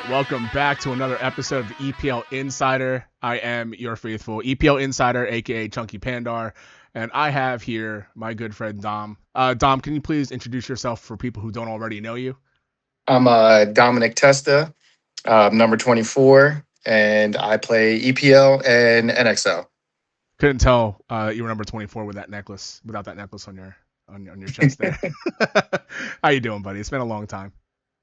right, welcome back to another episode of the EPL Insider. I am your faithful EPL Insider, aka Chunky Pandar, and I have here my good friend Dom. Dom, can you please introduce yourself for people who don't already know you? I'm Dominic Testa, number 24, and I play EPL and NXL. Couldn't tell you were number 24 with that necklace, without that necklace on your chest there. How you doing, buddy? It's been a long time.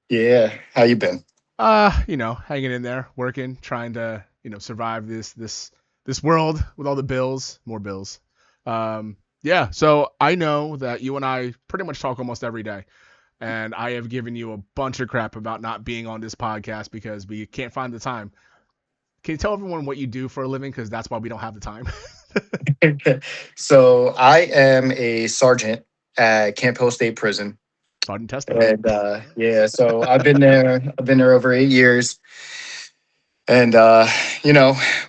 Yeah, how you been? Hanging in there, working, trying to, survive this world with all the bills, more bills. So I know that you and I pretty much talk almost every day, and I have given you a bunch of crap about not being on this podcast because we can't find the time. Can you tell everyone what you do for a living? Because that's why we don't have the time. So I am a sergeant at Camp Hill State Prison, Sergeant Testa. and so I've been there. I've been there over 8 years, and my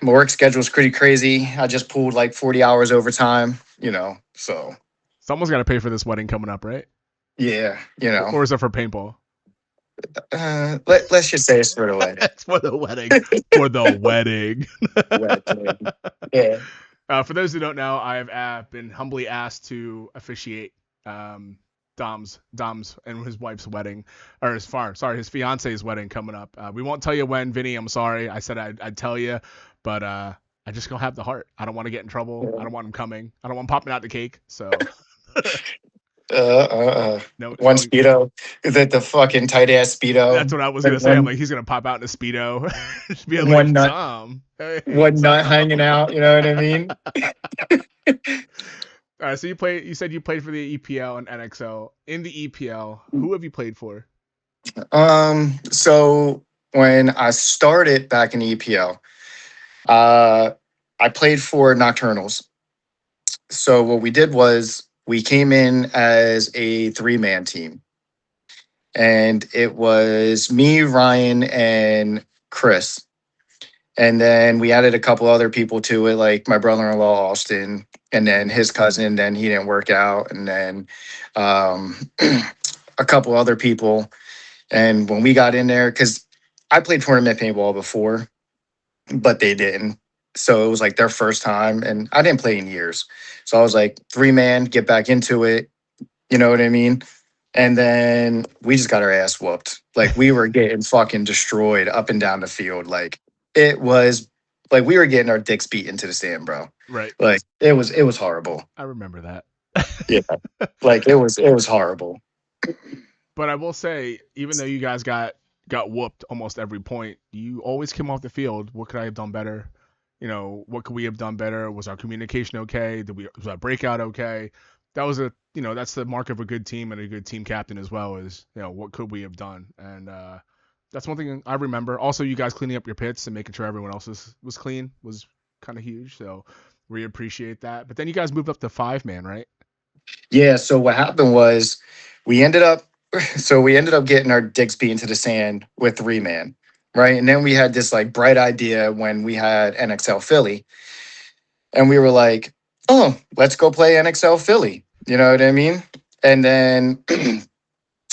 work schedule is pretty crazy. I just pulled like 40 hours overtime. So Someone's got to pay for this wedding coming up, right? yeah, Or is it for paintball? Let's just say it's for the wedding. It's for the wedding. For the wedding. Yeah. For those who don't know, I've been humbly asked to officiate Dom's and his wife's wedding, or his fiance's wedding coming up. We won't tell you when, Vinny. I'm sorry. I said I'd tell you, but I just don't have the heart. I don't want to get in trouble. Yeah. I don't want him coming. I don't want him popping out the cake. So. No, one Speedo. Is it the fucking tight ass Speedo? That's what I was gonna say. I'm like, he's gonna pop out in a Speedo. Just be like, one nut, Tom. One nut hanging out. You know what I mean? All right. So you said you played for the EPL and NXL. In the EPL, who have you played for? So when I started back in the EPL, I played for Nocturnals. So what we did was we came in as a 3-man team, and it was me, Ryan, and Chris. And then we added a couple other people to it, like my brother-in-law, Austin, and then his cousin. Then he didn't work out. And then a couple other people. And when we got in there, because I played tournament paintball before, but they didn't. So it was like their first time, and I didn't play in years. So I was like, 3-man, get back into it. You know what I mean? And then we just got our ass whooped. Like, we were getting fucking destroyed up and down the field. Like, it was like we were getting our dicks beat into the stand, bro. Right. Like, it was horrible. I remember that. Yeah. Like, it was horrible. But I will say, even though you guys got whooped almost every point, you always came off the field. What could I have done better? What could we have done better? Was our communication okay? Was our breakout okay? That was that's the mark of a good team and a good team captain as well, is, what could we have done? And that's one thing I remember. Also, you guys cleaning up your pits and making sure everyone else was clean was kind of huge. So we appreciate that. But then you guys moved up to 5-man, right? Yeah. So what happened was we ended up getting our dicks beat into the sand with 3-man. Right. And then we had this like bright idea when we had NXL Philly. And we were like, oh, let's go play NXL Philly. You know what I mean? And then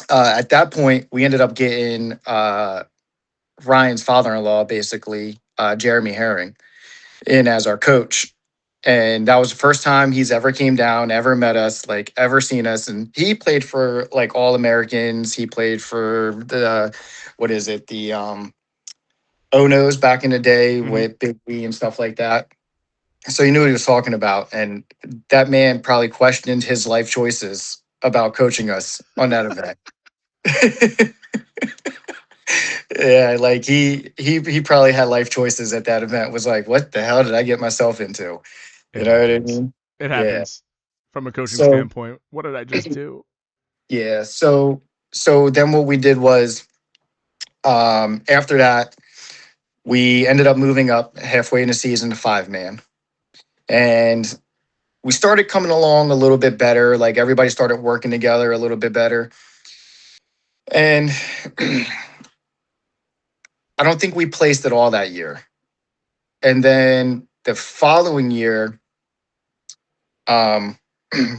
at that point, we ended up getting Ryan's father-in-law, basically, Jeremy Herring, in as our coach. And that was the first time he's ever came down, ever met us, like ever seen us. And he played for like All Americans. He played for the Onos back in the day with Big B and stuff like that. So he knew what he was talking about. And that man probably questioned his life choices about coaching us on that event. Yeah, like he probably had life choices at that event. Was like, what the hell did I get myself into? You know what I mean? It happens. From a coaching So, standpoint. What did I just do? Yeah. So then what we did was, after that, we ended up moving up halfway in the season to 5-man. And we started coming along a little bit better. Like, everybody started working together a little bit better. And I don't think we placed it all that year. And then the following year,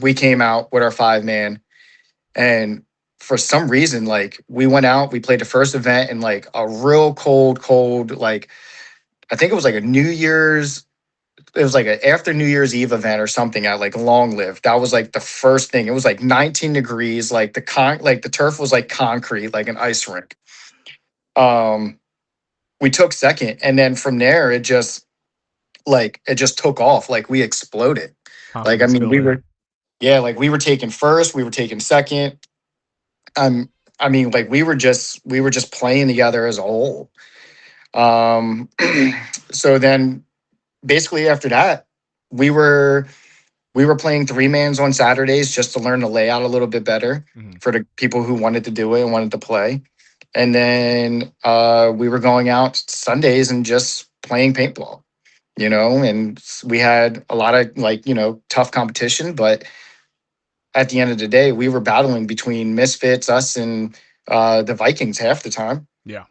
we came out with our 5-man, and for some reason, like we went out, we played the first event in like a real cold, like I think it was like a New Year's, it was like an after New Year's Eve event or something at like Long Live. That was like the first thing. It was like 19 degrees, like like the turf was like concrete, like an ice rink. Um, we took second, and then from there it just took off. Like we exploded. Like I Confidence mean, we building. were yeah, like we were taking first, we were taking second. Um, I mean, like we were just playing together as a whole. Um, so then basically after that, we were we were playing three mans on Saturdays just to learn the layout a little bit better Mm-hmm. for the people who wanted to do it and wanted to play. And then we were going out Sundays and just playing paintball, and we had a lot of like, tough competition, but at the end of the day, we were battling between Misfits, us, and the Vikings half the time. Yeah.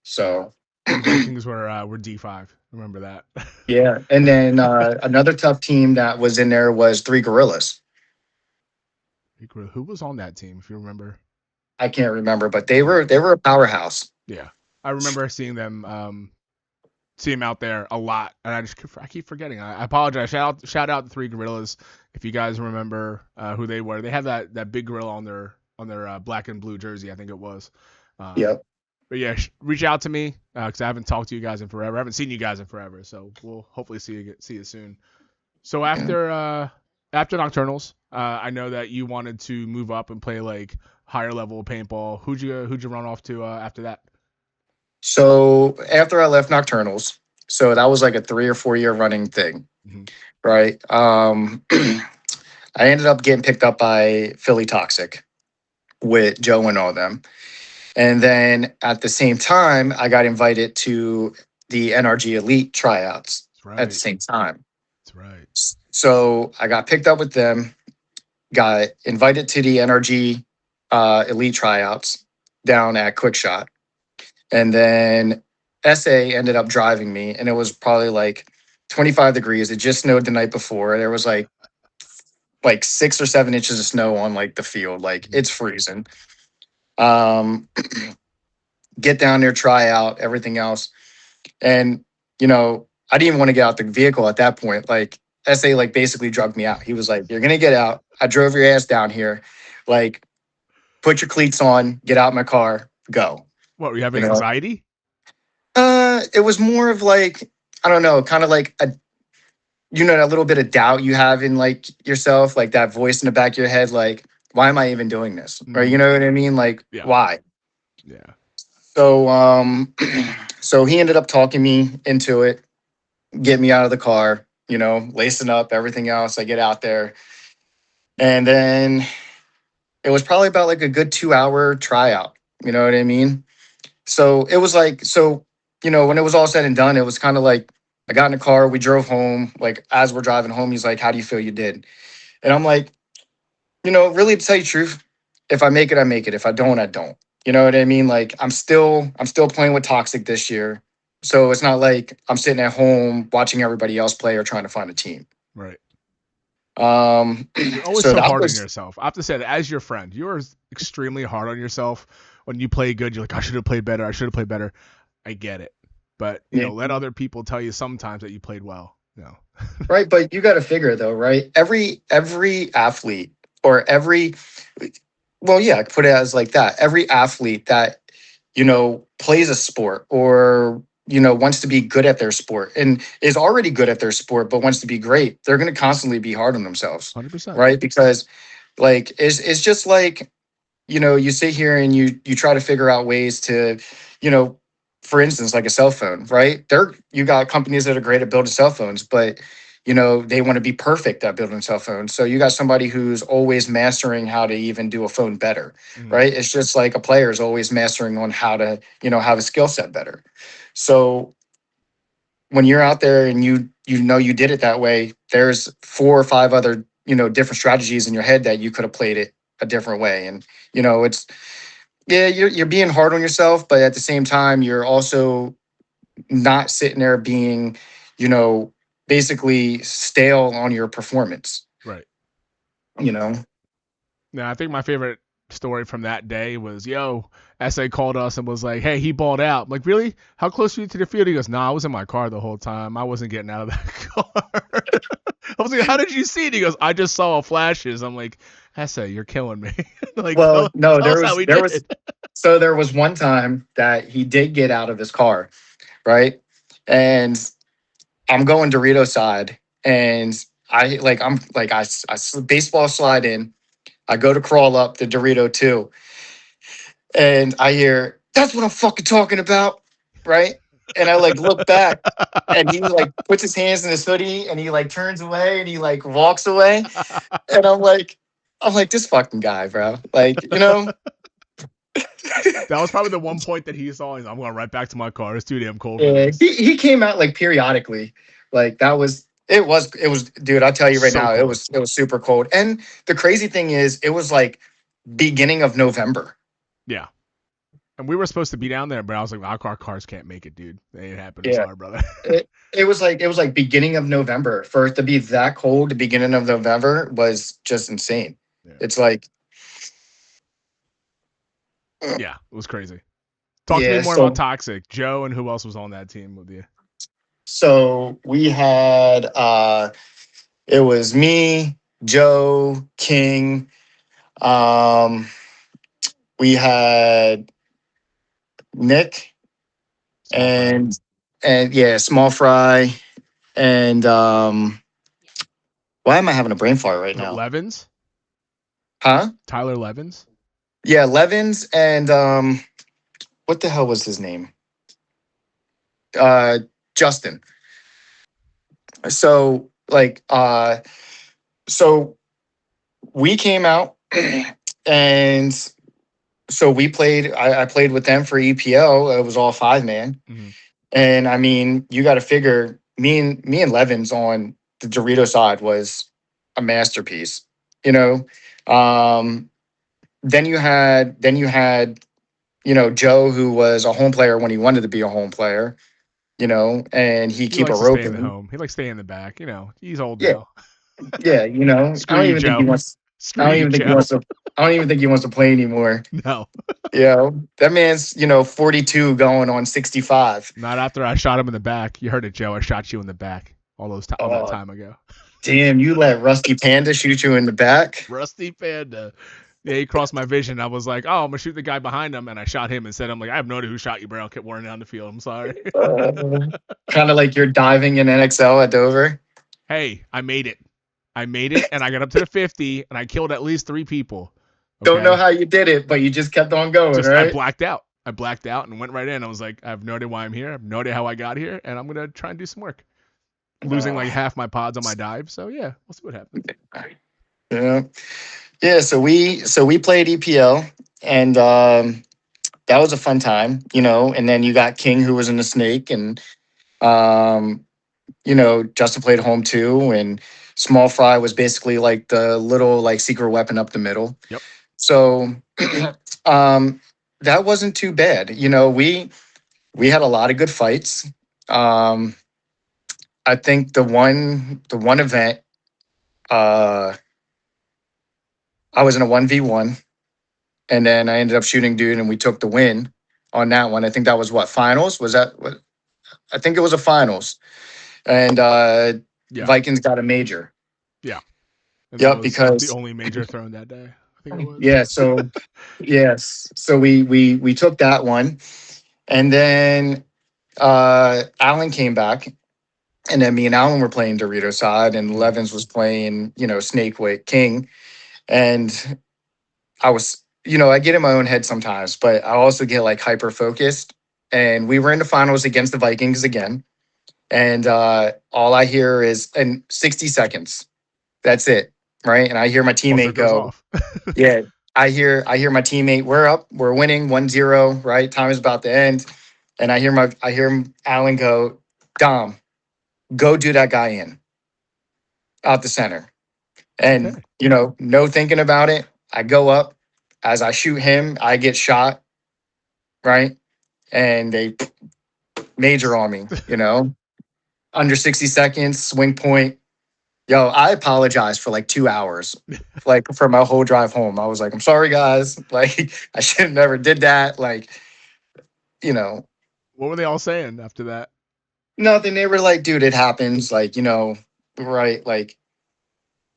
So The Vikings were D5. Remember that. yeah, and then another tough team that was in there was Three Gorillas. Who was on that team, if you remember? I can't remember, but they were a powerhouse. Yeah, I remember seeing them. See him out there a lot, and I keep forgetting. I apologize. Shout out the Three Gorillas. If you guys remember who they were, they had that big gorilla on their black and blue jersey, I think it was. Yep. But yeah, reach out to me because I haven't talked to you guys in forever. I haven't seen you guys in forever, so we'll hopefully see you soon. So after Nocturnals, I know that you wanted to move up and play like higher level paintball. Who'd you run off to after that? So after I left Nocturnals, so that was like a 3 or 4 year running thing, Mm-hmm. right? I ended up getting picked up by Philly Toxic with Joe and all them. And then at the same time, I got invited to the NRG Elite tryouts That's right. at the same time. That's right. So I got picked up with them, got invited to the NRG Elite tryouts down at Quickshot. And then SA ended up driving me, and it was probably like 25 degrees. It just snowed the night before. There was like 6 or 7 inches of snow on like the field. Like it's freezing. Um, get down there, try out everything else. And, I didn't even want to get out the vehicle at that point. Like SA like basically drugged me out. He was like, "You're gonna get out. I drove your ass down here. Like, put your cleats on, get out my car, go." What, were you You having know? anxiety? It was more of like, I don't know, kind of like a little bit of doubt you have in like yourself, like that voice in the back of your head, like, why am I even doing this? Right? You know what I mean? Like, Yeah. why? Yeah. So, so he ended up talking me into it, get me out of the car, lacing up everything else. I get out there, and then it was probably about like a good 2 hour tryout. You know what I mean? So it was like, when it was all said and done, it was kind of like I got in the car, we drove home. Like as we're driving home, he's like, "How do you feel you did?" And I'm like, really to tell you the truth, if I make it, I make it. If I don't, I don't. You know what I mean? Like I'm still playing with Toxic this year. So it's not like I'm sitting at home watching everybody else play or trying to find a team. Right. Um, You're always so so that hard on was yourself. I have to say that as your friend, you are extremely hard on yourself. When you play good, you're like, I should have played better. I should have played better. I get it. But, yeah, let other people tell you sometimes that you played well. right. But you got to figure though, right? Every athlete or well, yeah, I could put it as like that. Every athlete that, plays a sport or, wants to be good at their sport and is already good at their sport, but wants to be great, they're going to constantly be hard on themselves. 100%. Right. Because like, it's just like, you sit here and you try to figure out ways to, you know, for instance, like a cell phone, right? You got companies that are great at building cell phones, but they want to be perfect at building cell phones. So you got somebody who's always mastering how to even do a phone better, Mhm. right? It's just like a player is always mastering on how to, have a skill set better. So when you're out there and you did it that way, there's 4 or 5 other, different strategies in your head that you could have played it a different way. And, it's yeah, you're being hard on yourself, but at the same time, you're also not sitting there being, you know, basically stale on your performance, Right. you know? Now, I think my favorite story from that day was, yo, SA called us and was like, hey, he balled out. I'm like, really? How close were you to the field? He goes, nah, I was in my car the whole time. I wasn't getting out of that car. I was like, how did you see it? He goes, I just saw flashes. I'm like, SA, you're killing me. Like, Well, no, tell us how we there did was it. so there was one time that he did get out of his car, right? And I'm going Dorito side, and I baseball slide in. I go to crawl up the Dorito too, and I hear, "That's what I'm fucking talking about," right? And I like look back, and he like puts his hands in his hoodie, and he like turns away, and he like walks away, and I'm like this fucking guy, bro. Like, you know. That was probably the one point that he saw. He's, I'm going right back to my car. It's too damn cold for Yeah, this. he came out like periodically. Like that was dude, I'll tell you right So now, cold. it was super cold. And the crazy thing is it was like beginning of November. Yeah. And we were supposed to be down there, but I was like, our cars can't make it, dude. It ain't happening. Yeah. Sorry, brother. It was like beginning of November. For it to be that cold, the beginning of November was just insane. Yeah. It's like Yeah, it was crazy. Talk to me more about Toxic. Joe and who else was on that team with you? So we had it was me, Joe, King, we had Nick and yeah, Small Fry and why am I having a brain fart right now? Levins? Huh? Tyler Levins? Yeah, Levins and what the hell was his name? Justin. So like so we came out and so we played. I played with them for EPL. It was all 5-man, and I mean, you got to figure me and Levins on the Dorito side was a masterpiece. You know, then you had Joe, who was a home player when he wanted to be a home player. You know, and he keep a likes to rope stay in the home. He likes staying in the back. You know, he's old yeah, now. yeah. You know, Screw you, Joe. I don't even think he wants to play anymore. No. That man's, 42 going on 65. Not after I shot him in the back. You heard it, Joe. I shot you in the back all that time ago. Damn, you let Rusty Panda shoot you in the back? Rusty Panda. Yeah, he crossed my vision. I was like, oh, I'm going to shoot the guy behind him. And I shot him instead. I'm like, I have no idea who shot you, bro. I kept running down the field. I'm sorry. Kind of like you're diving in NXL at Dover. Hey, I made it. And I got up to the 50, and I killed at least 3 people. Okay? Don't know how you did it, but you just kept on going, right? I blacked out and went right in. I was like, I have no idea why I'm here. I have no idea how I got here, and I'm going to try and do some work. Losing like half my pods on my dive. So, yeah, we'll see what happens. Yeah, so we played EPL, and that was a fun time, and then you got King, who was in the Snake, and, Justin played home too, and Small Fry was basically like the little like secret weapon up the middle. Yep. So that wasn't too bad. We had a lot of good fights. I think the one event, I was in a 1v1, and then I ended up shooting dude, and we took the win on that one. I think that was finals? Was that what? I think it was a finals. And Vikings got a major. Yeah. Yep, because the only major thrown that day. I think it was. Yeah, so yes. So we took that one. And then Alan came back. And then me and Alan were playing Dorito side, and Levins was playing, Snake with King. And I was, I get in my own head sometimes, but I also get like hyper focused. And we were in the finals against the Vikings again. And all I hear is in 60 seconds. That's it. Right. And I hear my teammate go, yeah, I hear my teammate, we're winning 1-0, right? Time is about to end. And I hear Alan go, Dom, go do that guy in out the center. And, no thinking about it. I go up. As I shoot him, I get shot. Right. And they major on me, under 60 seconds, swing point. Yo, I apologized for like 2 hours, like for my whole drive home. I was like, I'm sorry, guys. Like, I should have never did that. Like, you know, What were they all saying after that? nothing. They were like, dude, it happens. Like, right? Like,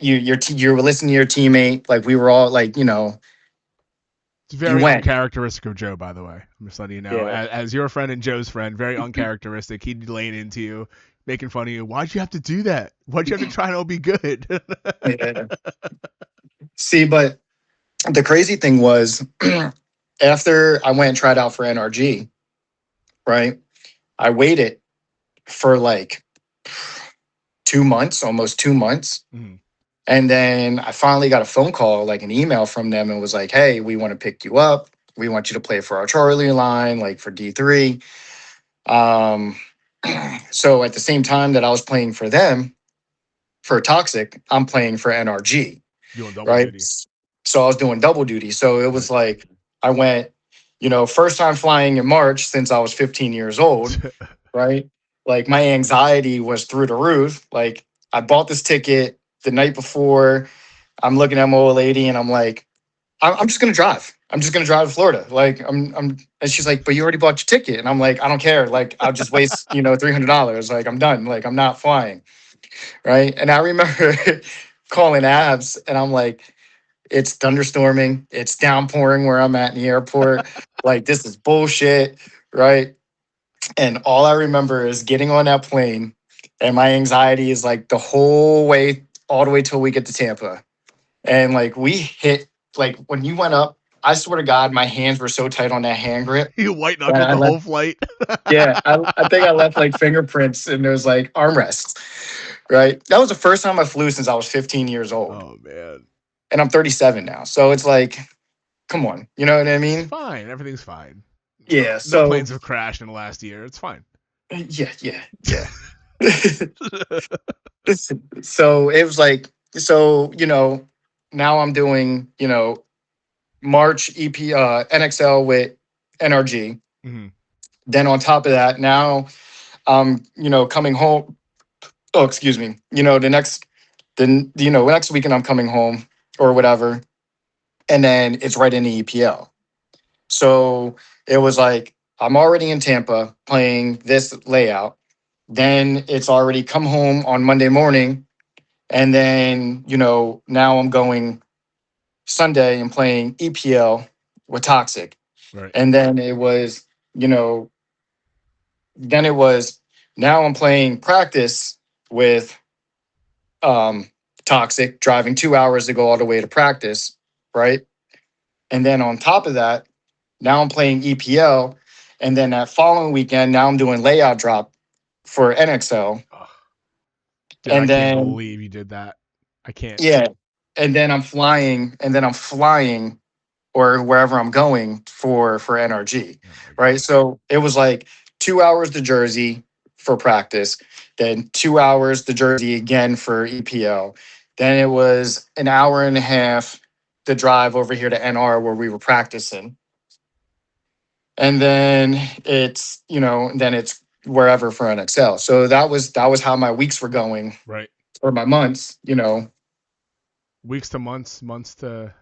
you were listening to your teammate. Like, we were all like, It's you very went. uncharacteristic of Joe, by the way. I'm just letting you know. Yeah. As your friend and Joe's friend, very uncharacteristic. He'd laying into you, making fun of you. Why'd you have to do that? Why'd you have to try and all be good? Yeah. See, but the crazy thing was, after I went and tried out for NRG, right? I waited for like 2 months, almost 2 months. Mhm. And then I finally got a phone call, like an email from them, and was like, hey, we want to pick you up. We want you to play for our Charlie line, like for D3. Um, so at the same time that I was playing for them for Toxic, I'm playing for NRG, Doing double right? duty. So I was doing double duty. So it Right. was like I went, first time flying in March since I was 15 years old, right? Like my anxiety was through the roof. Like I bought this ticket the night before. I'm looking at my old lady and I'm like, I'm just gonna drive. I'm just gonna drive to Florida. Like and she's like, but you already bought your ticket. And I'm like, I don't care. Like I'll just waste, $300. Like I'm done. Like I'm not flying. Right. And I remember calling Abs and I'm like, it's thunderstorming. It's downpouring where I'm at in the airport. Like this is bullshit. Right. And all I remember is getting on that plane and my anxiety is like the whole way, all the way till we get to Tampa. And like we hit, like when you went up, I swear to God, my hands were so tight on that hand grip. You white And knuckled I the left, whole flight. yeah, I think I left like fingerprints and there's like armrests, right? That was the first time I flew since I was 15 years old. Oh man. And I'm 37 now. So it's like, come on. You know what I It's mean? fine. Everything's fine. No, Yeah. no So, planes have crashed in the last year. It's fine. yeah, yeah, yeah. So it was like, now I'm doing, March NXL with NRG. Mhm. Then on top of that, now coming home. Oh, excuse me. Next weekend I'm coming home or whatever, and then it's right in the EPL. So it was like I'm already in Tampa playing this layout. Then it's already come home on Monday morning, and then now I'm going Sunday and playing EPL with Toxic, Right. and you know then it was now I'm playing practice with um Toxic, driving 2 hours to go all the way to practice, right? And then on top of that, now I'm playing EPL, and then that following weekend, now I'm doing layout drop for NXL, Ugh. Dude, I and can't then believe you did that. I can't. yeah, and then I'm flying or wherever I'm going for NRG, Oh my right? god. So it was like 2 hours to Jersey for practice, then 2 hours to Jersey again for EPL. Then it was an hour and a half to drive over here to NR where we were practicing. And then it's wherever for NXL. So that was how my weeks were going Right. or my months. Weeks to months, months to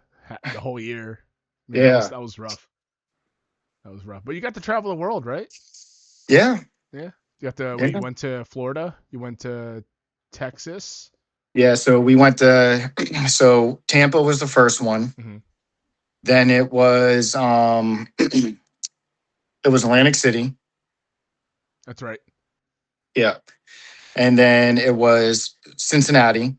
the whole year. Man, that was Yeah. that was rough. That was rough. But you got to travel the world, right? Yeah. Yeah. You got to. You Yeah. went to Florida. You went to Texas. Yeah. So we went to so Tampa was the first one. Hmm. Then it was Atlantic City. That's right. Yeah. And then it was Cincinnati.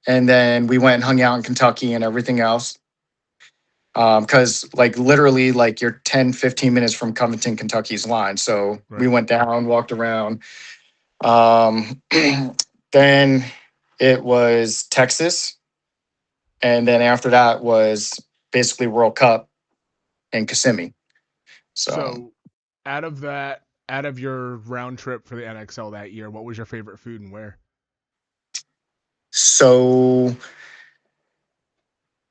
And then we went and hung out in Kentucky and everything else. Because like literally like you're 10, 15 minutes from Covington, Kentucky's line. So we Right. went down, walked around. Um, then it was Texas. And then after that was basically World Cup in Kissimmee. So So, out of that, out of your round trip for the NXL that year, what was your favorite food and where? so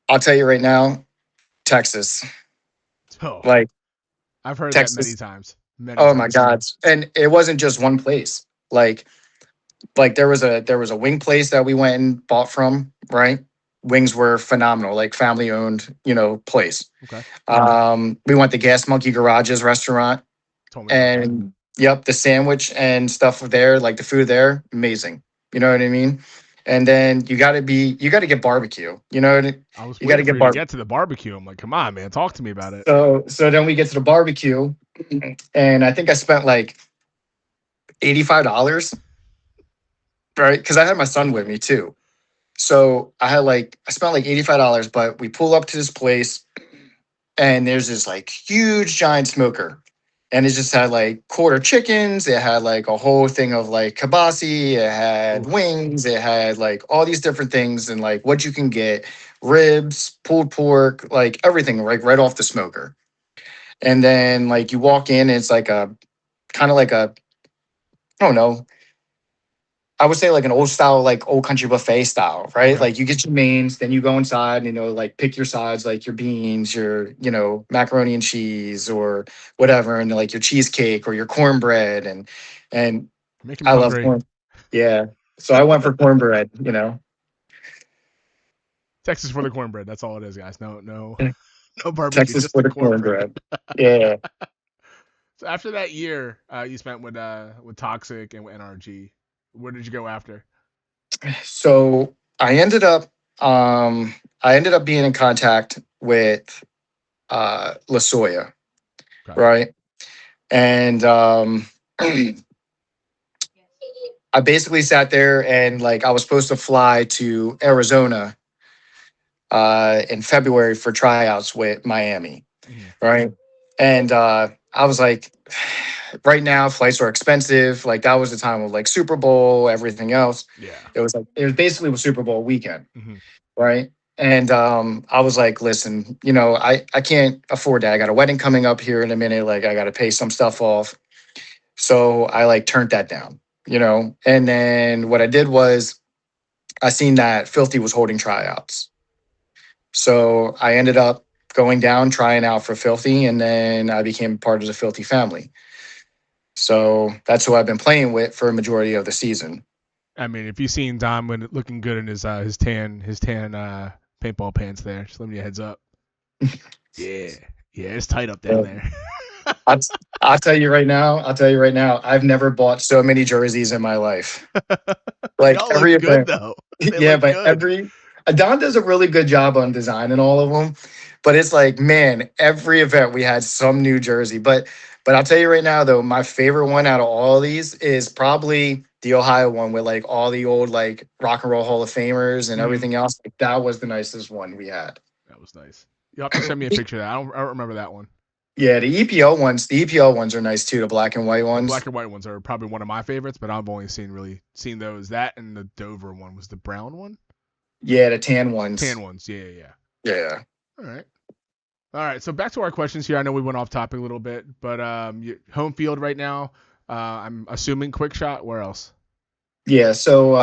I'll tell you right now, Texas. Oh, Like I've heard that many Texas. times. Many Oh my times. God. And it wasn't just one place. Like Like there was a wing place that we went and bought from, right? Wings were phenomenal, like family owned, place. Okay. We went to Gas Monkey Garage's restaurant, Told me about that. and yep, the sandwich and stuff there, like the food there, amazing. You know what I mean? And then you got to get barbecue. I was You got to waiting for get you to barbecue. get to the barbecue. I'm like, come on, man, talk to me about it. So then we get to the barbecue, and I think I spent like $85, right? Because I had my son with me too. So I spent like $85, but we pull up to this place, and there's this like huge giant smoker. And it just had like quarter chickens. It had like a whole thing of like kibasi. It had Oof. wings. It had like all these different things and like what you can get, ribs, pulled pork, like everything, like right off the smoker. And then like you walk in, and it's like a kind of like a, I don't know, I would say like an old style, like old country buffet style, right? Okay. Like you get your mains, then you go inside, like pick your sides, like your beans, your, macaroni and cheese or whatever, and like your cheesecake or your cornbread. And You're making me I love hungry. corn. Yeah. So I went for cornbread. Texas for the cornbread. That's all it is, guys. No, no, no barbecue, Texas just for the the cornbread. cornbread. Yeah. So after that year you spent with Toxic and with NRG, where did you go after? So I ended up being in contact with Lasoya, Okay. right? And I basically sat there and like I was supposed to fly to Arizona in February for tryouts with Miami, Hmm. right? And I was like, right now flights are expensive. Like that was the time of like Super Bowl, everything else. Yeah. It was basically a Super Bowl weekend, Hmm. right? And I was like, listen, I can't afford that. I got a wedding coming up here in a minute. Like I got to pay some stuff off. So I like turned that down. And then what I did was I seen that Filthy was holding tryouts. So I ended up going down, trying out for Filthy, and then I became part of the Filthy family. So that's who I've been playing with for a majority of the season. I mean, if you've seen Dom when looking good in his tan paintball pants there, just let me a heads up. Yeah, yeah, it's tight up down So there. I'll, I'll tell you right now, I've never bought so many jerseys in my life. They Like all look every good event. though. They Yeah, look but good. Don does a really good job on designing all of them. But it's like, man, every event we had some new jersey. But I'll tell you right now though, my favorite one out of all of these is probably the Ohio one with like all the old like rock and roll Hall of Famers and Mm, everything else. Like, that was the nicest one we had. that was nice. You'll have to send me a picture of that. I don't remember that one. Yeah, the EPL ones are nice too, the black and white The ones. black and white ones are probably one of my favorites, but I've only seen those. That and the Dover one was the brown one. Yeah, the tan ones. Tan ones. Yeah, yeah, yeah. Yeah. All right. All right. So back to our questions here. I know we went off topic a little bit, but home field right now. I'm assuming quick shot. Where else? Yeah, so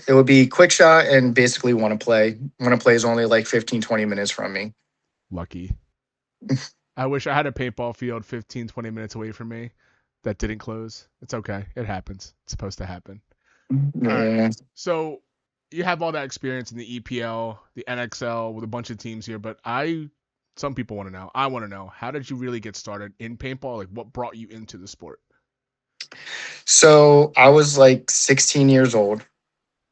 it would be quick shot and basically want to play. Want to play is only like 15, 20 minutes from me. Lucky. I wish I had a paintball field 15, 20 minutes away from me that didn't close. It's okay. It happens. It's supposed to happen. All right. Yeah. So you have all that experience in the EPL, the NXL with a bunch of teams here, but some people want to know. I want to know, how did you really get started in paintball? Like, what brought you into the sport? So I was like 16 years old,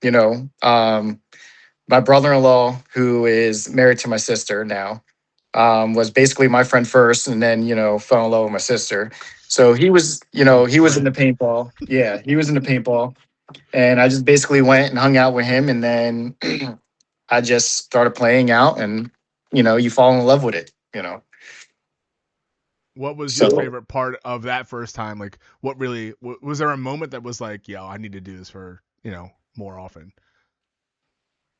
you know. My brother-in-law, who is married to my sister now, was basically my friend first, and then fell in love with my sister. So Deep he was in the friend. paintball. Yeah, he was in the paintball, and I just basically went and hung out with him, and then I just started playing out, and you fall in love with it. What was your So favorite part of that first time? Like, what really was there a moment that was like, yo, I need to do this for more often?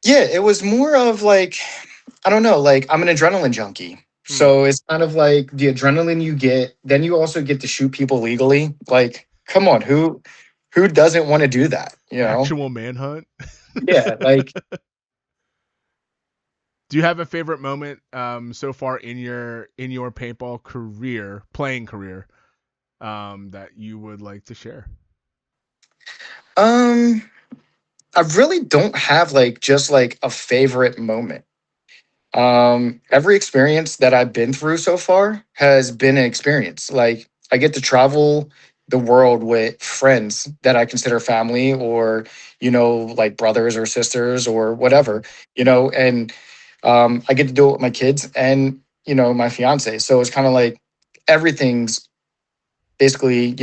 yeah, it was more of like, I don't know, like I'm an adrenaline junkie. Hmm. So it's kind of like the adrenaline you get, then you also get to shoot people legally. Like, come on, who doesn't want to do that? Actual manhunt. Yeah, like Do you have a favorite moment so far in your paintball playing career, that you would like to share? I really don't have like just like a favorite moment. Every experience that I've been through so far has been an experience. Like I get to travel the world with friends that I consider family, or like brothers or sisters or whatever, and I get to do it with my kids and my fiance. So it's kind of like everything's basically,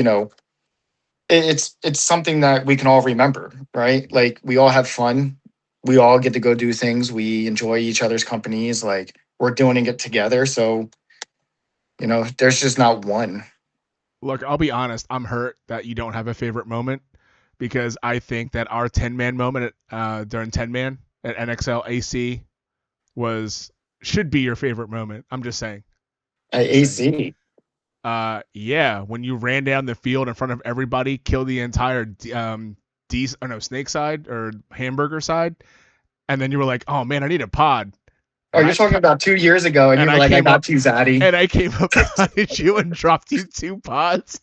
it's something that we can all remember, right? Like we all have fun. We all get to go do things. We enjoy each other's companies. Like we're doing it together. So, there's just not one. Look, I'll be honest. I'm hurt that you don't have a favorite moment because I think that our 10-man moment during 10-man at NXL AC was should be your favorite moment. I'm just saying. At Just saying. AC. Yeah, when you ran down the field in front of everybody, killed the entire snake side or hamburger side, and then you were like, "Oh man, I need a pod." Oh, And you're talking about 2 years ago, and you and were I like, "I came up got you, Zaddy." and I came up behind you and dropped you 2 pods,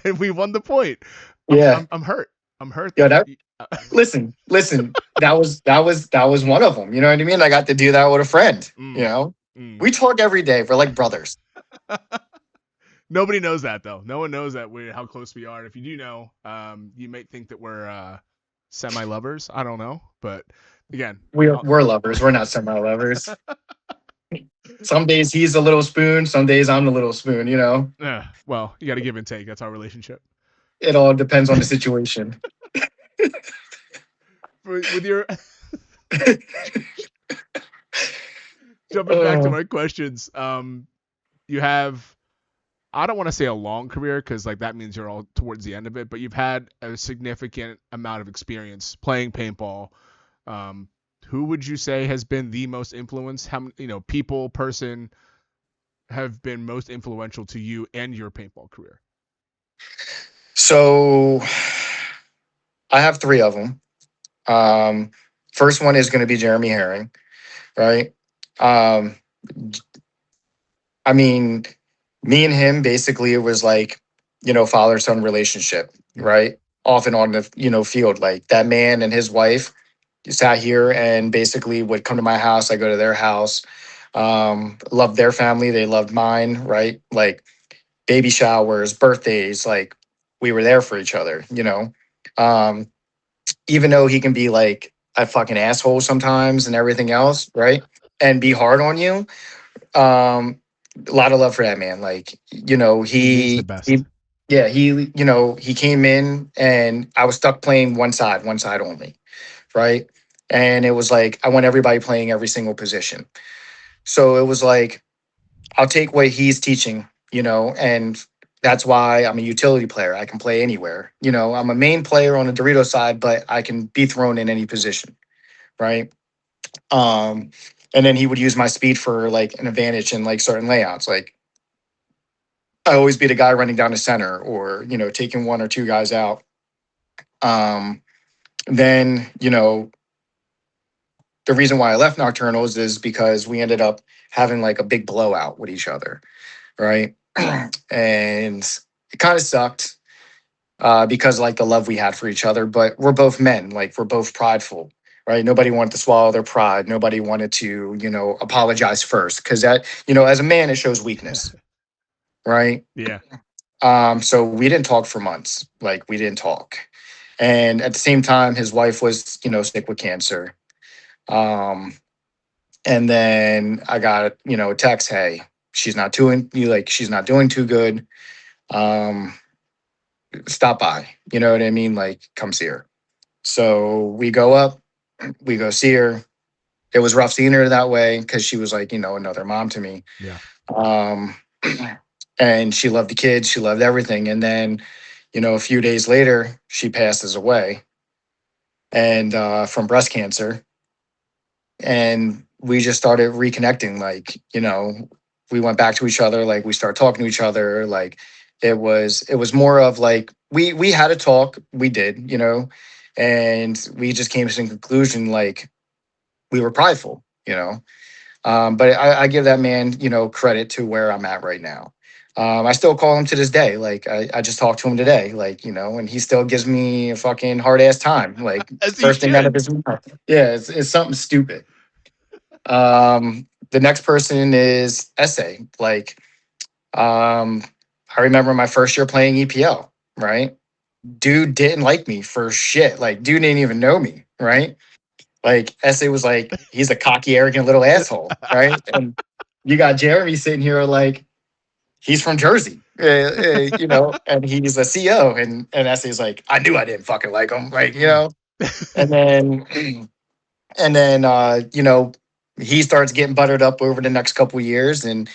and we won the point. Yeah, I'm hurt. I'm hurt yeah. that. That listen. That was one of them. You know what I mean? I got to do that with a friend. Mm, mm. We talk every day. We're like brothers. Nobody knows that though. No one knows that how close we are. And if you do know, you might think that we're semi lovers. I don't know, but again, We're lovers. We're not semi lovers. Some days he's the little spoon. Some days I'm the little spoon. well, you got to give and take. That's our relationship. It all depends on the situation. With your jumping back to my questions, you have, I don't want to say a long career because like that means you're all towards the end of it, but you've had a significant amount of experience playing paintball. Who would you say has been the most influence? How people, person have been most influential to you and your paintball career? So I have three of them. First one is going to be Jeremy Herring, right? Um, I mean, me and him basically it was like, father son relationship, right? Off and on the field. Like that man and his wife sat here and basically would come to my house. I go to their house. Loved their family. They loved mine, right? Like baby showers, birthdays, like we were there for each other. Um, Even though he can be like a fucking asshole sometimes and everything else, right? And be hard on you. A lot of love for that man. Like, He's the he best. yeah, he came in and I was stuck playing one side only, right? And it was like I want everybody playing every single position. So it was like I'll take what he's teaching, and that's why I'm a utility player. I can play anywhere. I'm a main player on the Dorito side, but I can be thrown in any position, right? Um, and then he would use my speed for like an advantage in like certain layouts. Like I always be the guy running down the center or, taking one or two guys out. Um, then, the reason why I left Nocturnals is because we ended up having like a big blowout with each other, right? And it kind of sucked because like the love we had for each other, but we're both men, like we're both prideful, right? Nobody wanted to swallow their pride. Nobody wanted to, apologize first because that, as a man, it shows weakness, right? Yeah. So we didn't talk for months. Like we didn't talk. And at the same time, his wife was, sick with cancer. Um, and then I got, a text, hey, she's not doing too good. Um, Stop by. You know what I mean? Like, come see her. So we go up, we go see her. It was rough seeing her that way because she was like, another mom to me. Yeah. Um, and she loved the kids, she loved everything. And then, a few days later, she passes away and from breast cancer. And we just started reconnecting. Like, we went back to each other, like we started talking to each other. Like it was more of like we had a talk, we did, and we just came to the conclusion like we were prideful. But I give that man, credit to where I'm at right now. I still call him to this day. Like I just talked to him today, like, and he still gives me a fucking hard ass time. Like As he first thing out of should. his mouth. Yeah, it's something stupid. The next person is Essay. Like, I remember my first year playing EPL, right? Dude didn't like me for shit. Like, dude didn't even know me, right? Like, Essay was like, he's a cocky, arrogant little asshole, right? And you got Jeremy sitting here like, he's from Jersey, and he's a CO, and Essay's like, I knew I didn't fucking like him, like, and then he starts getting buttered up over the next couple of years, and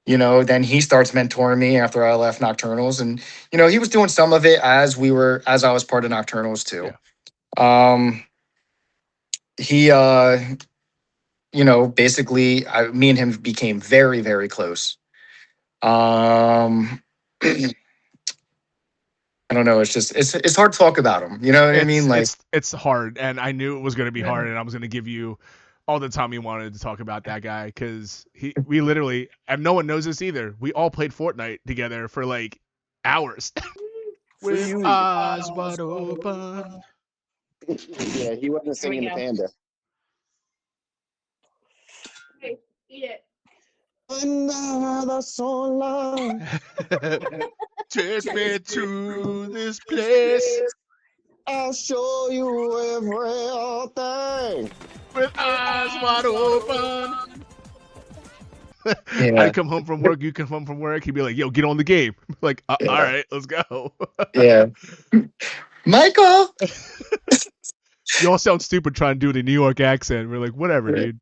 then he starts mentoring me after I left Nocturnals, and he was doing some of it as I was part of Nocturnals too. Yeah. He basically me and him became very, very close. I don't know. It's just it's hard to talk about him. You know what I mean? Like, it's hard, and I knew it was going to be hard, and I was going to give you all the time you wanted to talk about that guy, because we literally, and no one knows this either, we all played Fortnite together for like hours. With eyes wide open. Yeah, he wasn't singing the Panda. Okay, eat it. Another so long. Take me to this place I'll show you everything. with eyes wide open. Yeah. I'd come home from work, you come home from work, he'd be like, yo, get on the game. Like, Yeah. all right, let's go. Yeah. Michael. You all sound stupid trying to do the New York accent. We're like, whatever, dude.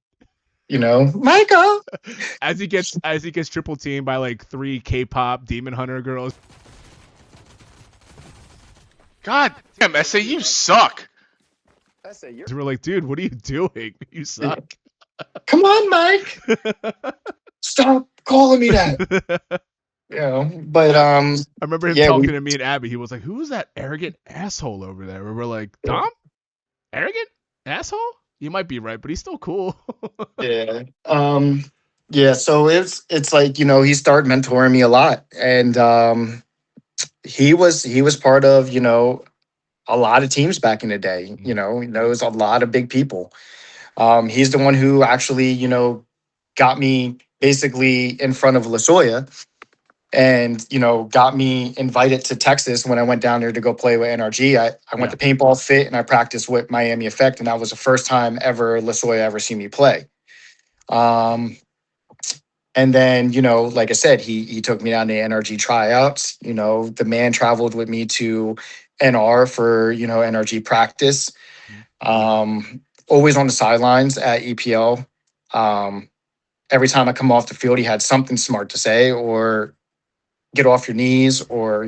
Michael. As he gets triple teamed by like 3 K-pop demon hunter girls. God damn, SA, you suck. We're like, dude, what are you doing? You suck. Come on, Mike. Stop calling me that. But I remember him yeah, talking to me and Abby. He was like, who's that arrogant asshole over there? We're like, Dom? Arrogant asshole? You might be right, but he's still cool. Yeah. Yeah. So it's like, he started mentoring me a lot, and he was part of a lot of teams back in the day. He knows a lot of big people. He's the one who actually got me basically in front of LaSoya, and got me invited to Texas when I went down there to go play with NRG. I went to Paintball Fit, and I practiced with Miami Effect, and that was the first time ever LaSoya ever seen me play. And then, like I said, he took me down to NRG tryouts. The man traveled with me to NR for NRG practice. Always on the sidelines at EPL. Every time I come off the field, he had something smart to say, or get off your knees, or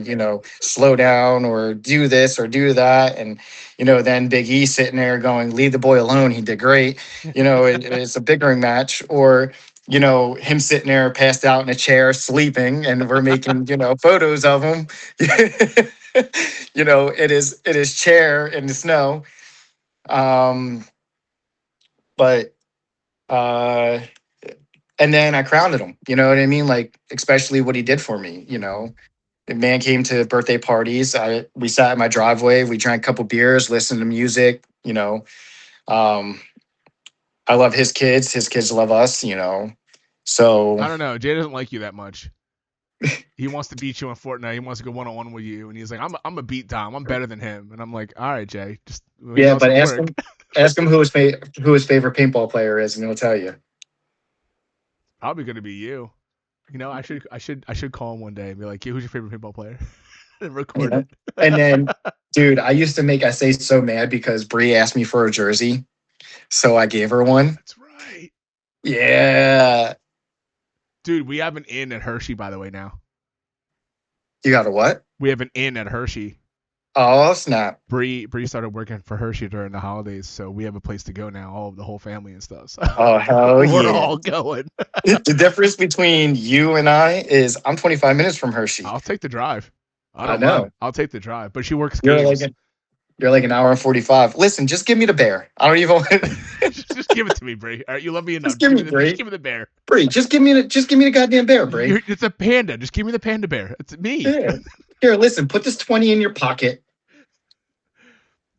slow down, or do this or do that. And then Big E sitting there going, leave the boy alone, he did great. It's a bickering match. Or him sitting there passed out in a chair sleeping, and we're making photos of him in his chair in the snow. But and then I crowned him, you know what I mean? Like, especially what he did for me, The man came to birthday parties. We sat in my driveway. We drank a couple beers, listened to music, I love his kids. His kids love us, So I don't know. Jay doesn't like you that much. He wants to beat you in Fortnite. He wants to go one-on-one with you, and he's like, I'm a beat Dom. I'm better than him. And I'm like, all right, Jay, just but ask him who his favorite paintball player is, and he'll tell you. Probably gonna be you. I should call him one day and be like, yeah, who's your favorite paintball player? And record it. And then, dude, I used to make SA so mad because Bree asked me for a jersey, so I gave her one. That's right. Yeah. Dude, we have an inn at Hershey, by the way, now. You got a what? We have an inn at Hershey. Oh, snap. Bree started working for Hershey during the holidays, so we have a place to go now, the whole family and stuff. So oh, hell we're yeah. all going. The difference between you and I is I'm 25 minutes from Hershey. I'll take the drive. I know. I'll take the drive, but she works You're games. like You're like an hour and 45. Listen, just give me the bear. I don't even want just give it to me, Bray. All right, you love me enough. Just give me, Just Bray. give me the bear. Bray, just give me the goddamn bear, Bray. It's a panda. Just give me the panda bear. It's me. Yeah. Here, listen, put this 20 in your pocket.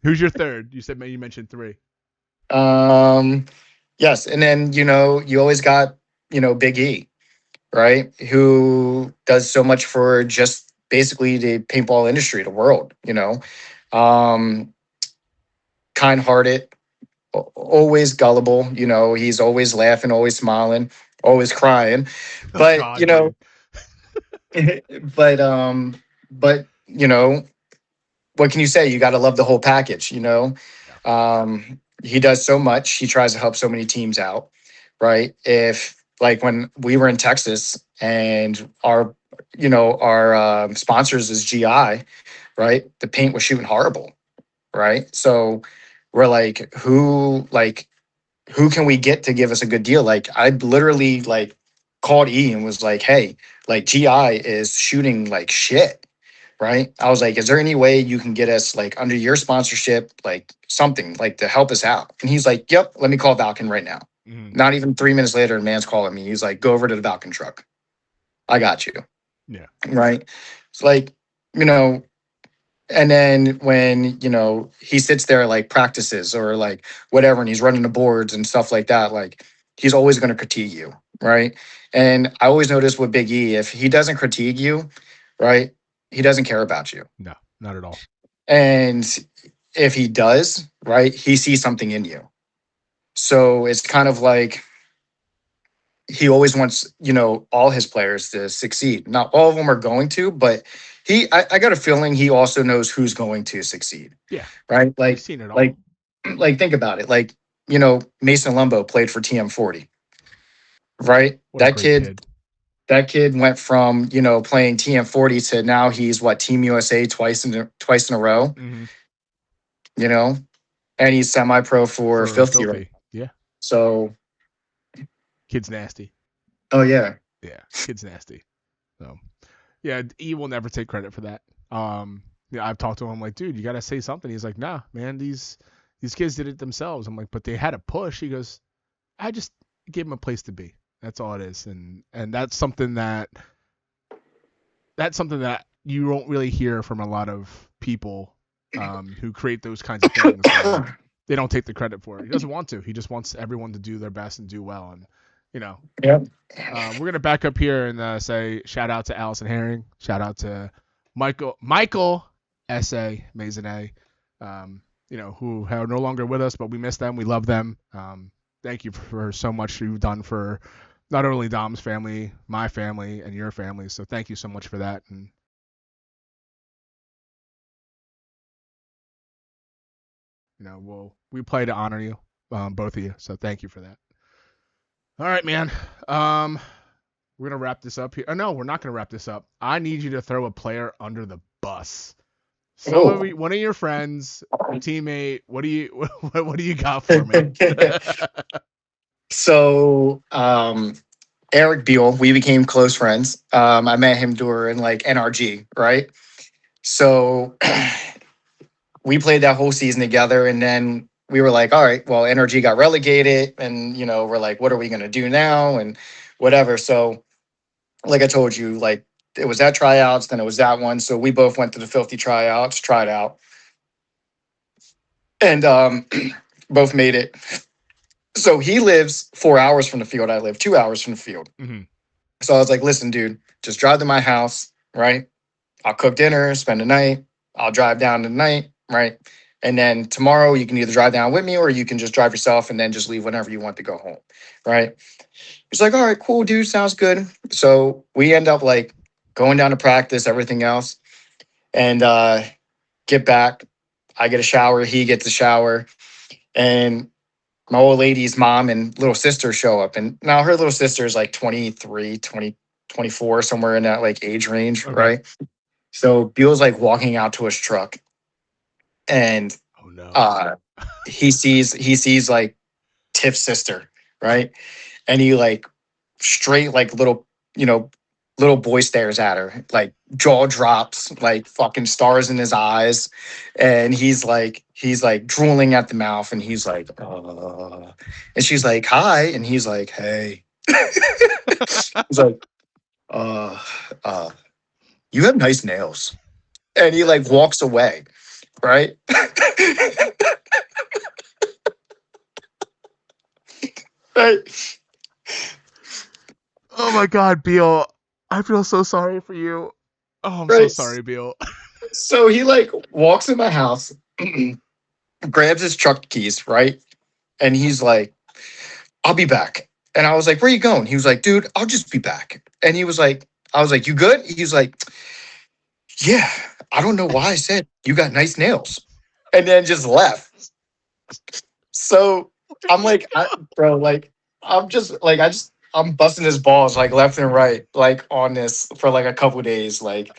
Who's your third? You mentioned 3. Yes, and then you always got Big E, right? Who does so much for just basically the paintball industry, the world. Kind-hearted, always gullible. He's always laughing, always smiling, always crying. But God, but what can you say? You got to love the whole package. He does so much. He tries to help so many teams out, right? If like when we were in Texas and our sponsors is GI, right? The paint was shooting horrible, right? So we're like, who can we get to give us a good deal? Like I literally called E and was like, hey, like GI is shooting like shit. Right. I was like, is there any way you can get us like under your sponsorship, like something like to help us out? And he's like, yep, let me call Valken right now. Mm-hmm. Not even 3 minutes later, a man's calling me. He's like, go over to the Valken truck. I got you. Yeah. Right. It's like, and then when, he sits there like practices or like whatever, and he's running the boards and stuff like that, like he's always going to critique you. Right. And I always notice with Big E, if he doesn't critique you, right, he doesn't care about you. No, not at all. And if he does, right, he sees something in you. So it's kind of like he always wants, all his players to succeed. Not all of them are going to, but I got a feeling he also knows who's going to succeed. Yeah. Right. Like, He's seen it all. like think about it. Like, Mason Lumbo played for TM40. Right. What a That great kid. That kid went from, playing TM40 to now he's Team USA twice in a row, Mm-hmm. And he's semi-pro for Filthy. Right? Yeah. So kid's nasty. Oh yeah. Yeah. Kid's nasty. So yeah, E will never take credit for that. I've talked to him like, dude, you got to say something. He's like, nah, man, these kids did it themselves. I'm like, but they had a push. He goes, I just gave them a place to be. That's all it is, and that's something that you don't really hear from a lot of people who create those kinds of things. They don't take the credit for it. He doesn't want to. He just wants everyone to do their best and do well. And Yep. We're gonna back up here and say shout out to Allison Herring, shout out to Michael Esse Maisonnet, who are no longer with us, but we miss them. We love them. Thank you for so much you've done for not only Dom's family, my family, and your family. So thank you so much for that. And we play to honor you, both of you. So thank you for that. All right, man. We're gonna wrap this up here. Oh, no, we're not gonna wrap this up. I need you to throw a player under the bus. One of your friends, a teammate. What do you got for me? So, Eric Beal, we became close friends. I met him during NRG, right? So we played that whole season together, and then we were like, all right, well, NRG got relegated, and we're like, what are we gonna do now, and whatever. So, like I told you, it was that tryouts, then it was that one. So we both went to the Filthy tryouts, tried out, and both made it. So he lives 4 hours from the field. I live 2 hours from the field. Mm-hmm. So I was like, listen, dude, just drive to my house, right? I'll cook dinner, spend the night. I'll drive down tonight, right? And then tomorrow you can either drive down with me or you can just drive yourself and then just leave whenever you want to go home, right? He's like, all right, cool, dude, sounds good. So we end up going down to practice, everything else, and get back. I get a shower, he gets a shower, and my old lady's mom and little sister show up. And now her little sister is 23, 20, 24, somewhere in that age range, okay. Right? So Beal's walking out to his truck, and oh no, he sees Tiff's sister, right? And he straight little little boy stares at her, like jaw drops, like fucking stars in his eyes, and he's like drooling at the mouth, and he's like, and she's like, hi, and he's like, hey. He's like, uh, uh, you have nice nails, and he like walks away, right? Right. Oh my God, Beal. I feel so sorry for you. Oh, I'm so Right. sorry, Beal. So he like walks in my house, grabs his truck keys, right? And he's like, I'll be back. And I was like, where you going? He was like, dude, I'll just be back. And he was like, I was like, you good? He was like, yeah, I don't know why I said you got nice nails. And then just left. So I'm like, bro, like, I'm just like, I'm busting his balls like left and right, like on this for like a couple days. Like,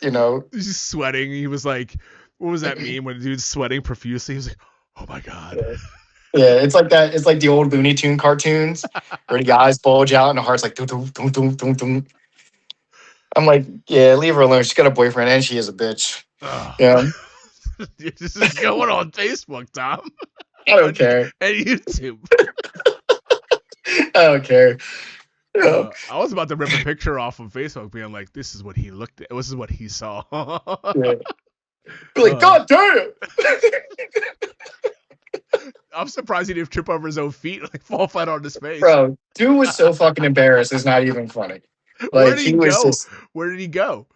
you know, He's just sweating. He was like, what was that meme when the dude's sweating profusely? He was like, oh my God. yeah, it's like that. It's like the old Looney Tune cartoons where the eyes bulge out and the heart's like, dum, dum, dum, dum, dum, dum. I'm like, yeah, leave her alone. She's got a boyfriend and she is a bitch. Yeah. This is going on Facebook, Tom. I don't care. And YouTube. I don't care. Yeah. I was about to rip a picture off of Facebook being like, this is what he looked at. This is what he saw. Yeah. Like, God damn. I'm surprised he didn't trip over his own feet, like fall flat on his face. Bro, dude was so fucking embarrassed. It's not even funny. Where Like, did he was go? just, Where did he go?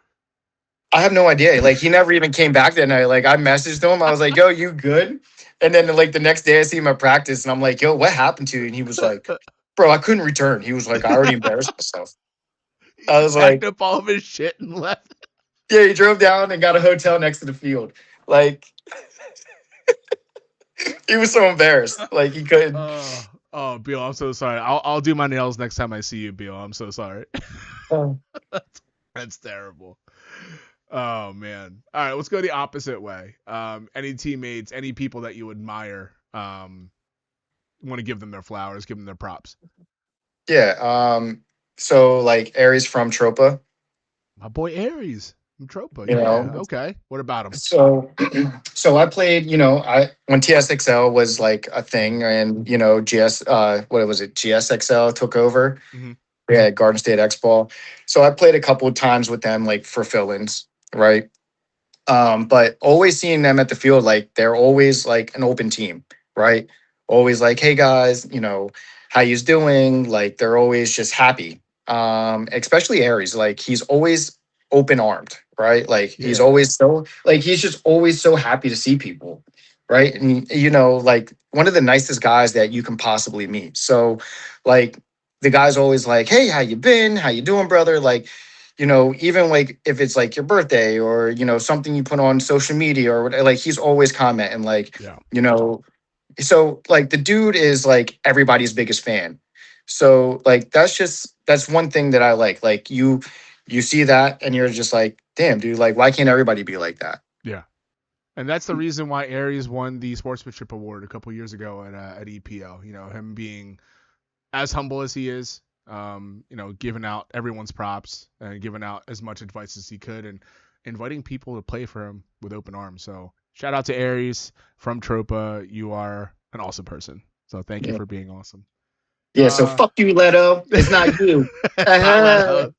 I have no idea. Like, he never even came back that night. Like, I messaged him. I was like, yo, you good? And then, like, the next day I see him at practice and I'm like, yo, what happened to you? And he was like, bro, I couldn't return. He was like, I already embarrassed myself. I was Packed like, up all of his shit and left. yeah, he drove down and got a hotel next to the field. Like, he was so embarrassed. Like, he couldn't. Oh, Bill, I'm so sorry. I'll do my nails next time I see you, Bill. I'm so sorry. That's terrible. Oh man. All right, let's go the opposite way. Any teammates, any people that you admire, want to give them their flowers, give them their props. Yeah. So, like, Aries from Tropa. My boy Aries from Tropa. You Yeah. know? Okay. What about him? So I played, when TSXL was like a thing and, what was it? GSXL took over. Mhm. Yeah, Garden State Expo. So I played a couple of times with them, like for fill-ins, right? But always seeing them at the field, like they're always like an open team, right? Always like, hey guys, how you's doing? Like they're always just happy. Especially Aries, like he's always open armed, right? Like he's Yeah. always he's just always so happy to see people, right? And like one of the nicest guys that you can possibly meet. So like the guy's always like, hey, how you been? How you doing, brother? Like, even like if it's like your birthday or, something you put on social media or whatever, like he's always commenting like, Yeah. so like the dude is like everybody's biggest fan. So like that's one thing that I like. Like you see that and you're just like, damn, dude, like why can't everybody be like that? Yeah. And that's the reason why Aries won the sportsmanship award a couple years ago at EPL. Him being as humble as he is, giving out everyone's props and giving out as much advice as he could and inviting people to play for him with open arms. So shout out to Aries from Tropa. You are an awesome person. So thank you for being awesome. Yeah. So fuck you, Leto. It's not you. Leto.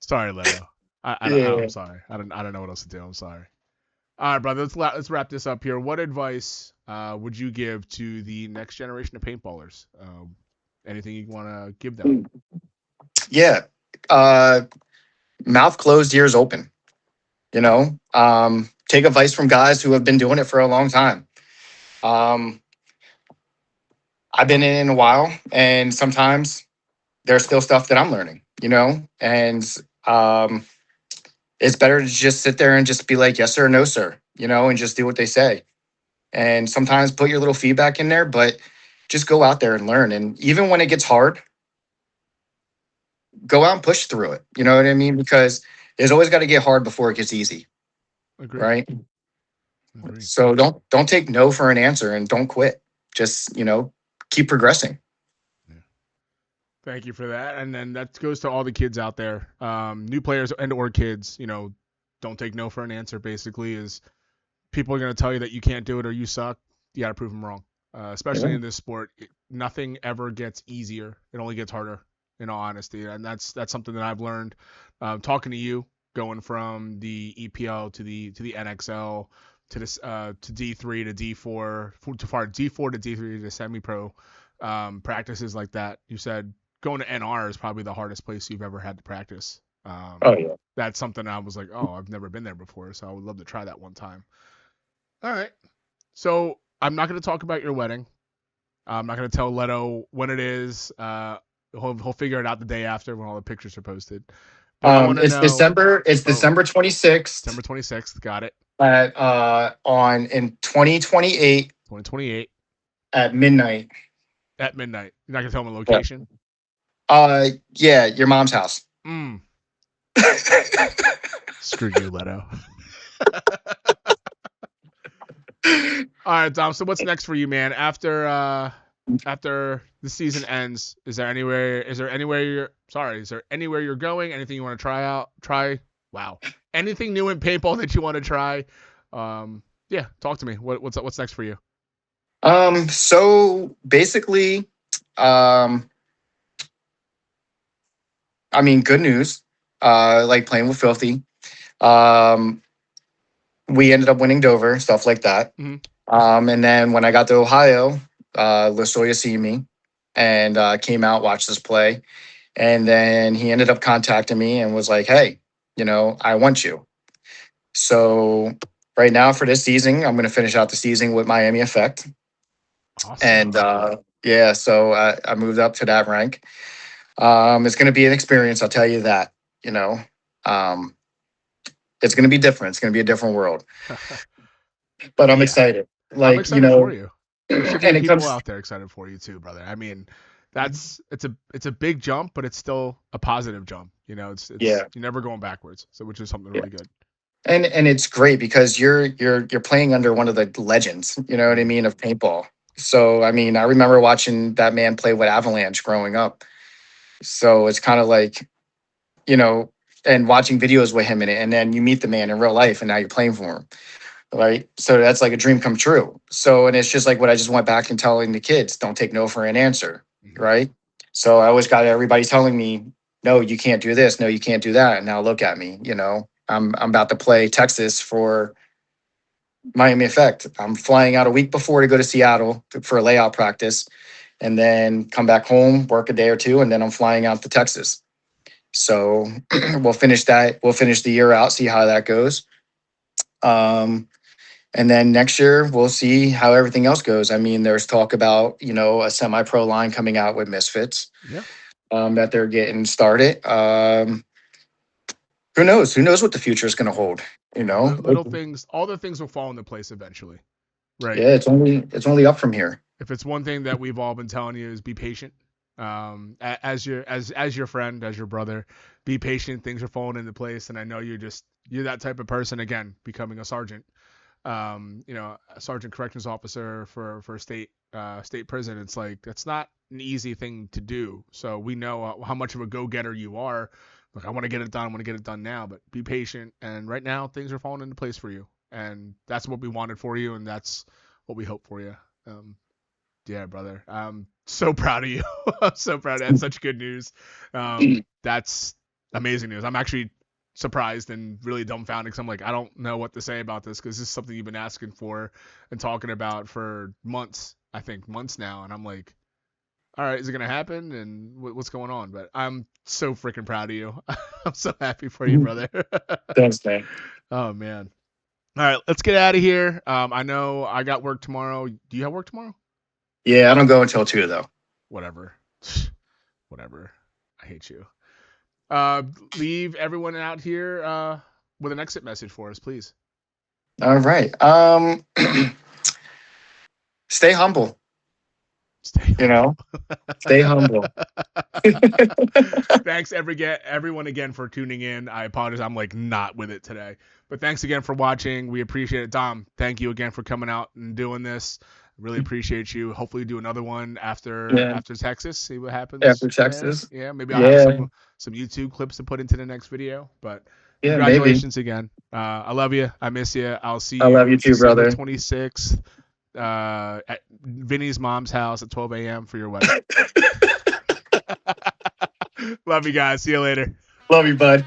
Sorry, Leto. I'm sorry. I don't know what else to do. I'm sorry. All right, brother. Let's wrap this up here. What advice would you give to the next generation of paintballers? Anything you want to give them? Yeah. Mouth closed, ears open. Take advice from guys who have been doing it for a long time. I've been in a while, and sometimes there's still stuff that I'm learning, and it's better to just sit there and just be like, yes, sir, no, sir, and just do what they say. And sometimes put your little feedback in there, but just go out there and learn. And even when it gets hard, go out and push through it. You know what I mean? Because it's always got to get hard before it gets easy. Agreed. Right. Agreed. So don't take no for an answer and don't quit. Just, keep progressing. Yeah. Thank you for that. And then that goes to all the kids out there, new players and or kids. Don't take no for an answer. Basically, is people are going to tell you that you can't do it or you suck. You got to prove them wrong. Especially in this sport, nothing ever gets easier. It only gets harder. In all honesty, and that's something that I've learned talking to you, going from the EPL to the NXL to this to D3 to D4 D4 to D3 to semi-pro practices like that. You said going to NR is probably the hardest place you've ever had to practice. Oh yeah. That's something I was like, oh, I've never been there before, so I would love to try that one time. All right, so I'm not going to talk about your wedding. I'm not going to tell Leto when it is. He'll figure it out the day after when all the pictures are posted. It's December 26th. December 26th. Got it. In 2028. 2028. At midnight. At midnight. You're not gonna tell him a location? Yeah, your mom's house. Screw you, Leto. All right, Dom. So what's next for you, man? After the season ends, is there anywhere you're going? Anything you want to try? Wow. Anything new in paintball that you want to try? Yeah, talk to me. What's next for you? So basically, I mean, good news. Like playing with Filthy. We ended up winning Dover, stuff like that. Mm-hmm. And then when I got to Ohio, LaSoya seen me and came out, watched us play. And then he ended up contacting me and was like, hey, I want you. So right now for this season, I'm going to finish out the season with Miami Effect. Awesome. And so I moved up to that rank. It's going to be an experience, I'll tell you that. It's going to be different. It's going to be a different world. But I'm excited. I'm excited for you. There should be and people out there excited for you too, brother. I mean, it's a big jump, but it's still a positive jump. It's you're never going backwards. So which is something really good. And it's great because you're playing under one of the legends, you know what I mean, of paintball. So I mean, I remember watching that man play with Avalanche growing up. So it's kind of like, and watching videos with him in it, and then you meet the man in real life, and now you're playing for him. Right. So that's like a dream come true. So, and it's just like what I just went back and telling the kids, don't take no for an answer. Mm-hmm. Right. So I always got everybody telling me, no, you can't do this. No, you can't do that. And now look at me, I'm about to play Texas for Miami Effect. I'm flying out a week before to go to Seattle for a layout practice and then come back home, work a day or two. And then I'm flying out to Texas. So we'll finish that. We'll finish the year out, see how that goes. And then next year we'll see how everything else goes. I mean, there's talk about, a semi-pro line coming out with Misfits. Yeah. That they're getting started. Who knows? Who knows what the future is going to hold? Little things, all the things will fall into place eventually. Right. Yeah, it's only up from here. If it's one thing that we've all been telling you is be patient. As your friend, as your brother, be patient. Things are falling into place, and I know you're that type of person. Again, becoming a sergeant, a sergeant corrections officer for state prison. It's like that's not an easy thing to do. So we know how much of a go-getter you are. Look, I want to get it done. I want to get it done now, but be patient. And right now, things are falling into place for you, and that's what we wanted for you, and that's what we hope for you. Yeah, brother. I'm so proud of you. I'm so proud. That's such good news. That's amazing news. I'm actually surprised and really dumbfounded because I'm like, I don't know what to say about this because this is something you've been asking for and talking about for months now. And I'm like, all right, is it going to happen? And what's going on? But I'm so freaking proud of you. I'm so happy for you, brother. Thanks, man. Oh, man. All right, let's get out of here. I know I got work tomorrow. Do you have work tomorrow? Yeah, I don't go until 2 though. Whatever. I hate you. Leave everyone out here with an exit message for us, please. All right. Stay humble. Stay humble. Thanks everyone again for tuning in. I apologize. I'm like not with it today. But thanks again for watching. We appreciate it. Dom, thank you again for coming out and doing this. Really appreciate you. Hopefully do another one after Yeah. Texas. See what happens. After Texas. Yeah. Maybe I'll have Yeah. some YouTube clips to put into the next video. But Yeah, maybe. congratulations again. I love you. I miss you. I'll see you. I love you too, December brother. 26th at Vinny's mom's house at 12 a.m. for your wedding. Love you guys. See you later. Love you, bud.